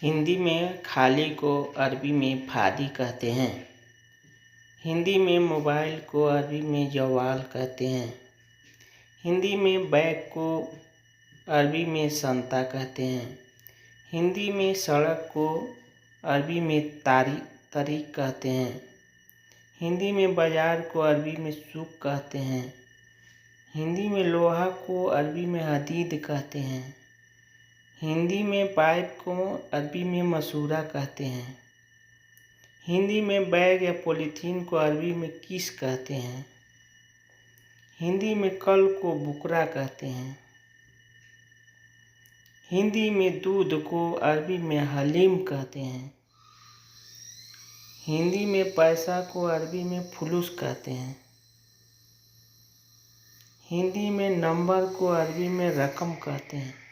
हिंदी में खाली को अरबी में फादी कहते हैं। हिंदी में मोबाइल को अरबी में जवाल कहते हैं। हिंदी में बैग को अरबी में संता कहते हैं। हिंदी में सड़क को अरबी में तरीक कहते हैं। हिंदी में बाजार को अरबी में सूक कहते हैं। हिंदी में लोहा को अरबी में हदीद कहते हैं। हिंदी में पाइप को अरबी में मसूरा कहते हैं। हिंदी में बैग या पॉलीथीन को अरबी में किस कहते हैं। हिंदी में कल को बुकरा कहते हैं। हिंदी में दूध को अरबी में हलीम कहते हैं। हिंदी में पैसा को अरबी में फुलूस कहते हैं। हिंदी में नंबर को अरबी में रकम कहते हैं।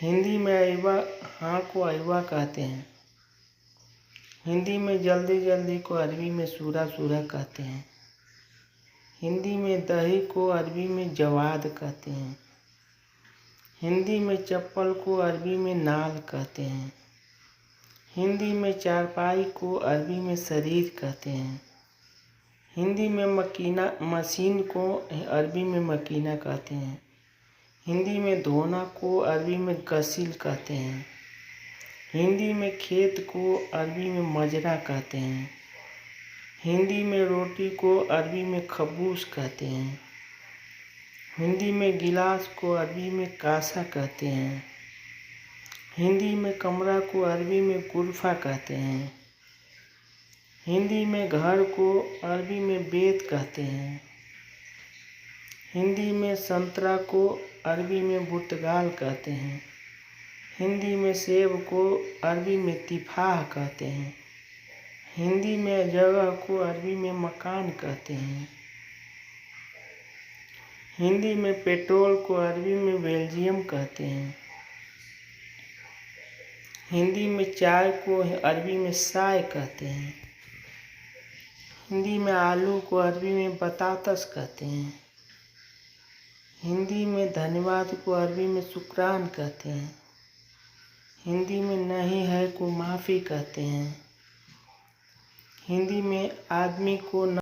हिंदी में अयवा हाँ को अयवा कहते हैं। हिंदी में जल्दी जल्दी को अरबी में सूरा सूरा कहते हैं। हिंदी में दही को अरबी में जवाद कहते हैं। हिंदी में चप्पल को अरबी में नाल कहते हैं। हिंदी में चारपाई को अरबी में शरीर कहते हैं। हिंदी में मशीन को अरबी में मकीना कहते हैं। हिंदी में धोना को अरबी में गसील कहते हैं। हिंदी में खेत को अरबी में मजरा कहते हैं। हिंदी में रोटी को अरबी में खबूस कहते हैं। हिंदी में गिलास को अरबी में कासा कहते हैं। हिंदी में कमरा को अरबी में गुरफा कहते हैं। हिंदी में घर को अरबी में बेत कहते हैं। हिंदी में संतरा को अरबी में पुर्तगाल कहते हैं। हिंदी में सेब को अरबी में तिफाह कहते हैं। हिंदी में जगह को अरबी में मकान कहते हैं। हिंदी में पेट्रोल को अरबी में बेल्जियम कहते हैं। हिंदी में चाय को अरबी में साय कहते हैं। हिंदी में आलू को अरबी में बतातस कहते हैं। हिंदी में धन्यवाद को अरबी में शुक्रान कहते हैं। हिंदी में नहीं है को माफ़ी कहते हैं। हिंदी में आदमी को